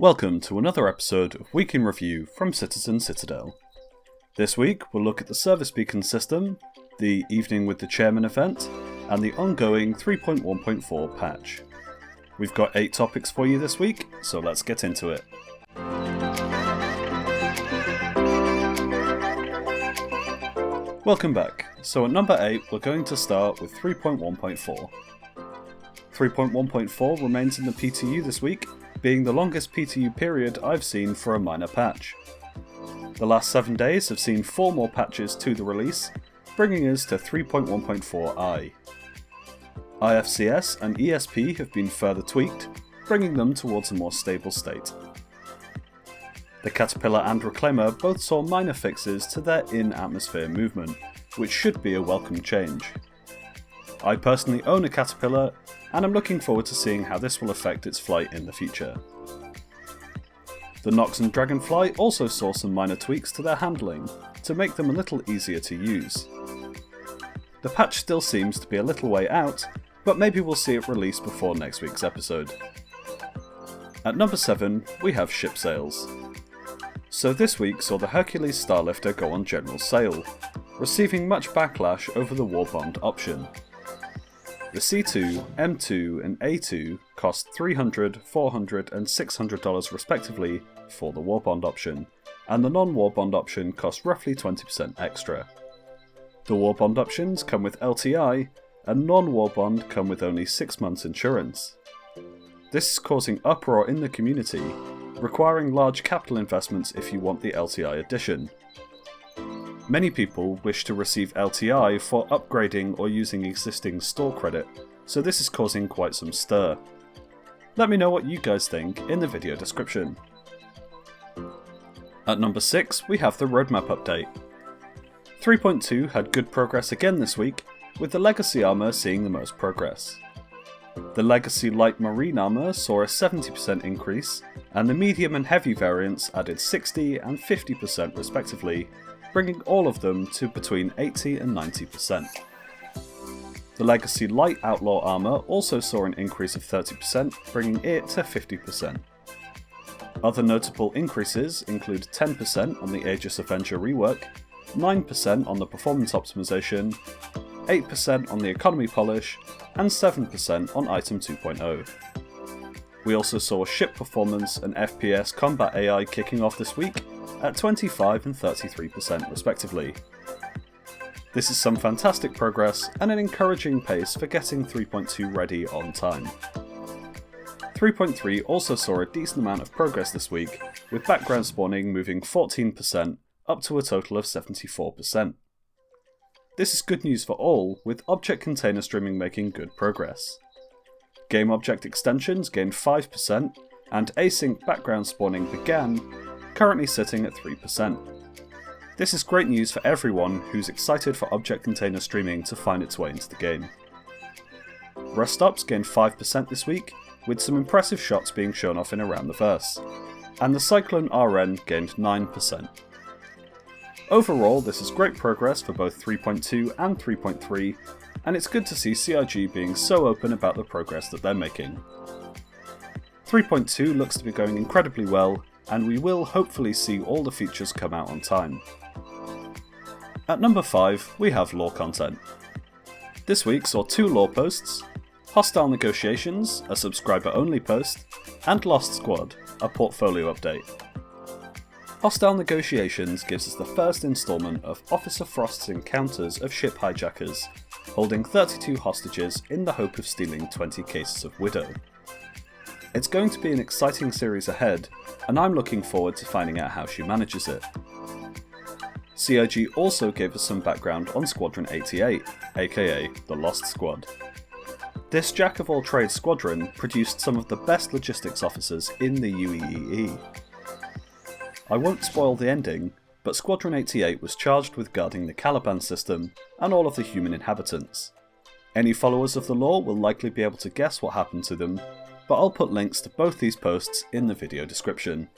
Welcome to another episode of Week in Review from CitizenCitadel. This week we'll look at the service beacon system, the Evening with the Chairman event, and the ongoing 3.1.4 patch. We've got 8 topics for you this week, so let's get into it. Welcome back. So at number 8 we're going to start with 3.1.4. 3.1.4 remains in the PTU this week, being the longest PTU period I've seen for a minor patch. The last 7 days have seen 4 more patches to the release, bringing us to 3.1.4i. IFCS and ESP have been further tweaked, bringing them towards a more stable state. The Caterpillar and Reclaimer both saw minor fixes to their in-atmosphere movement, which should be a welcome change. I personally own a Caterpillar, and I'm looking forward to seeing how this will affect its flight in the future. The Nox and Dragonfly also saw some minor tweaks to their handling, to make them a little easier to use. The patch still seems to be a little way out, but maybe we'll see it released before next week's episode. At number 7, we have ship sales. So this week saw the Hercules Starlifter go on general sale, receiving much backlash over the war bond option. The C2, M2 and A2 cost $300, $400 and $600 respectively for the war bond option, and the non-war bond option cost roughly 20% extra. The war bond options come with LTI, and non-war bond come with only 6 months insurance. This is causing uproar in the community, requiring large capital investments if you want the LTI edition. Many people wish to receive LTI for upgrading or using existing store credit, so this is causing quite some stir. Let me know what you guys think in the video description. At number 6 we have the roadmap update. 3.2 had good progress again this week, with the Legacy armor seeing the most progress. The Legacy Light Marine armor saw a 70% increase, and the medium and heavy variants added 60 and 50% respectively, bringing all of them to between 80 and 90%. The Legacy Light Outlaw armor also saw an increase of 30%, bringing it to 50%. Other notable increases include 10% on the Aegis Avenger rework, 9% on the performance optimization, 8% on the economy polish, and 7% on item 2.0. We also saw ship performance and FPS combat AI kicking off this week at 25 and 33% respectively. This is some fantastic progress and an encouraging pace for getting 3.2 ready on time. 3.3 also saw a decent amount of progress this week, with background spawning moving 14% up to a total of 74%. This is good news for all, with object container streaming making good progress. Game object extensions gained 5%, and async background spawning began, currently sitting at 3%. This is great news for everyone who's excited for object container streaming to find its way into the game. Rust stops gained 5% this week, with some impressive shots being shown off in around the verse, and the Cyclone RN gained 9%. Overall, this is great progress for both 3.2 and 3.3, and it's good to see CIG being so open about the progress that they're making. 3.2 looks to be going incredibly well, and we will hopefully see all the features come out on time. At number 5, we have lore content. This week saw 2 lore posts, Hostile Negotiations, a subscriber-only post, and Lost Squad, a portfolio update. Hostile Negotiations gives us the first installment of Officer Frost's encounters of ship hijackers, holding 32 hostages in the hope of stealing 20 cases of Widow. It's going to be an exciting series ahead, and I'm looking forward to finding out how she manages it. CIG also gave us some background on Squadron 88, aka the Lost Squad. This jack-of-all-trades squadron produced some of the best logistics officers in the UEEE. I won't spoil the ending, but Squadron 88 was charged with guarding the Caliban system and all of the human inhabitants. Any followers of the lore will likely be able to guess what happened to them, but I'll put links to both these posts in the video description.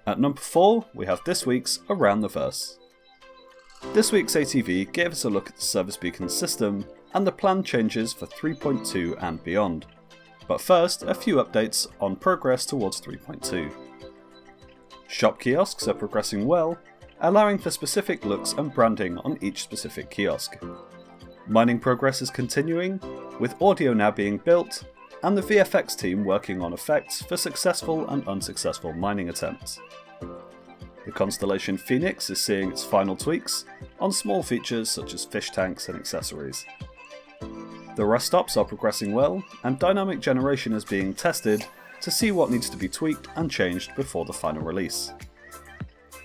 At number 4, we have this week's Around the Verse. This week's ATV gave us a look at the service beacon system and the planned changes for 3.2 and beyond. But first, a few updates on progress towards 3.2. Shop kiosks are progressing well, allowing for specific looks and branding on each specific kiosk. Mining progress is continuing, with audio now being built, and the VFX team working on effects for successful and unsuccessful mining attempts. The Constellation Phoenix is seeing its final tweaks on small features such as fish tanks and accessories. The rest stops are progressing well, and dynamic generation is being tested to see what needs to be tweaked and changed before the final release.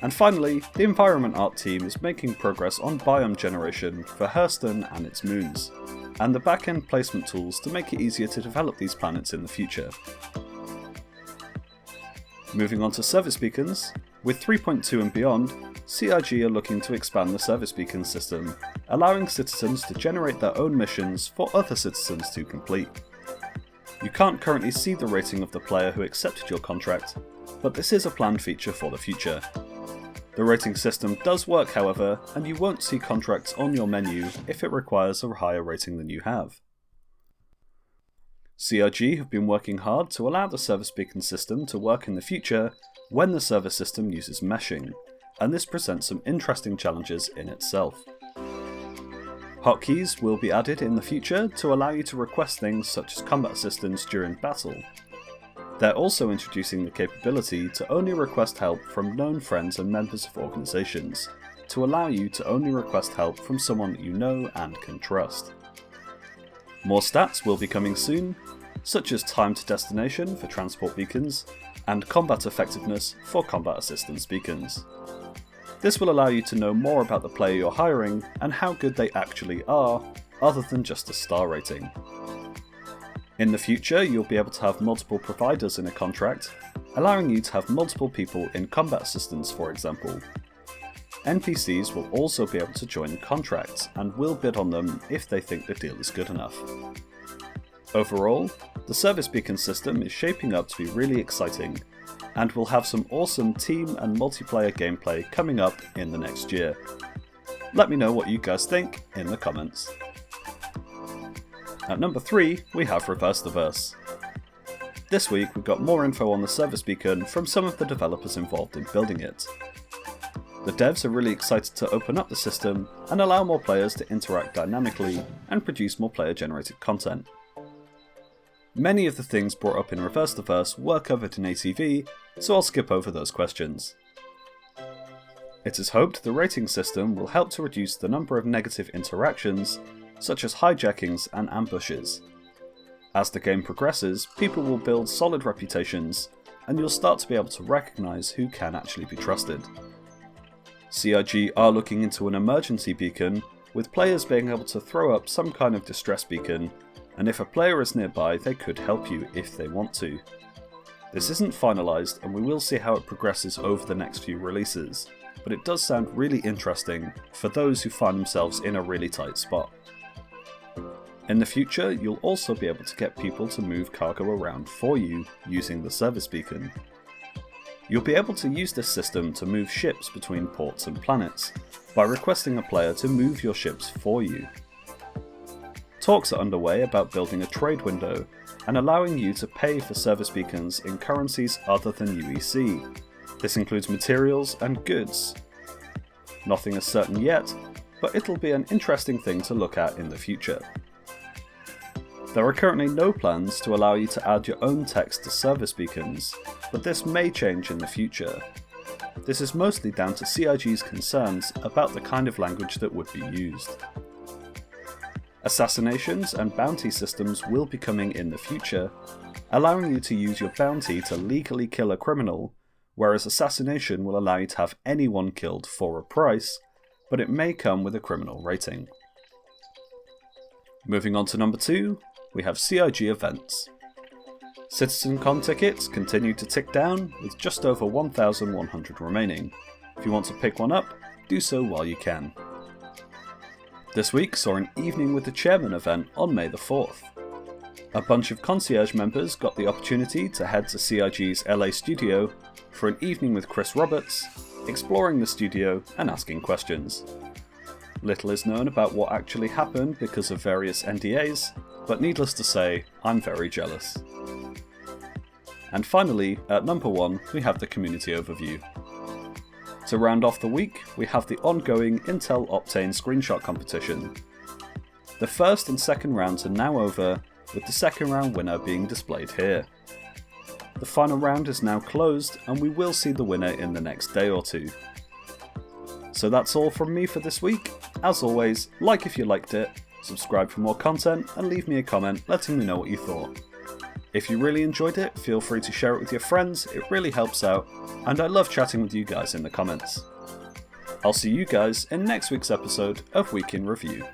And finally, the environment art team is making progress on biome generation for Hurston and its moons, and the back-end placement tools to make it easier to develop these planets in the future. Moving on to service beacons, with 3.2 and beyond, CIG are looking to expand the service beacon system, allowing citizens to generate their own missions for other citizens to complete. You can't currently see the rating of the player who accepted your contract, but this is a planned feature for the future. The rating system does work, however, and you won't see contracts on your menu if it requires a higher rating than you have. CIG have been working hard to allow the service beacon system to work in the future when the server system uses meshing, and this presents some interesting challenges in itself. Hotkeys will be added in the future to allow you to request things such as combat assistance during battle. They're also introducing the capability to only request help from known friends and members of organisations, to allow you to only request help from someone that you know and can trust. More stats will be coming soon, such as time to destination for transport beacons, and combat effectiveness for combat assistance beacons. This will allow you to know more about the player you're hiring and how good they actually are, other than just a star rating. In the future, you'll be able to have multiple providers in a contract, allowing you to have multiple people in combat assistance, for example. NPCs will also be able to join contracts and will bid on them if they think the deal is good enough. Overall, the service beacon system is shaping up to be really exciting, and we'll have some awesome team and multiplayer gameplay coming up in the next year. Let me know what you guys think in the comments. At number 3, we have Reverse the Verse. This week we got more info on the service beacon from some of the developers involved in building it. The devs are really excited to open up the system and allow more players to interact dynamically and produce more player-generated content. Many of the things brought up in Reverse the Verse were covered in ATV, so I'll skip over those questions. It is hoped the rating system will help to reduce the number of negative interactions, such as hijackings and ambushes. As the game progresses, people will build solid reputations, and you'll start to be able to recognise who can actually be trusted. CIG are looking into an emergency beacon, with players being able to throw up some kind of distress beacon, and if a player is nearby, they could help you if they want to. This isn't finalised, and we will see how it progresses over the next few releases, but it does sound really interesting for those who find themselves in a really tight spot. In the future, you'll also be able to get people to move cargo around for you using the service beacon. You'll be able to use this system to move ships between ports and planets, by requesting a player to move your ships for you. Talks are underway about building a trade window and allowing you to pay for service beacons in currencies other than UEC. This includes materials and goods. Nothing is certain yet, but it'll be an interesting thing to look at in the future. There are currently no plans to allow you to add your own text to service beacons, but this may change in the future. This is mostly down to CIG's concerns about the kind of language that would be used. Assassinations and bounty systems will be coming in the future, allowing you to use your bounty to legally kill a criminal, whereas assassination will allow you to have anyone killed for a price, but it may come with a criminal rating. Moving on to number 2, we have CIG events. CitizenCon tickets continue to tick down, with just over 1,100 remaining. If you want to pick one up, do so while you can. This week saw an Evening with the Chairman event on May the 4th. A bunch of concierge members got the opportunity to head to CIG's LA studio for an evening with Chris Roberts, exploring the studio and asking questions. Little is known about what actually happened because of various NDAs, but needless to say, I'm very jealous. And finally, at number 1, we have the community overview. To round off the week, we have the ongoing Intel Optane screenshot competition. The first and second rounds are now over, with the second round winner being displayed here. The final round is now closed, and we will see the winner in the next day or two. So that's all from me for this week. As always, like if you liked it, subscribe for more content, and leave me a comment letting me know what you thought. If you really enjoyed it, feel free to share it with your friends, it really helps out, and I love chatting with you guys in the comments. I'll see you guys in next week's episode of Week in Review.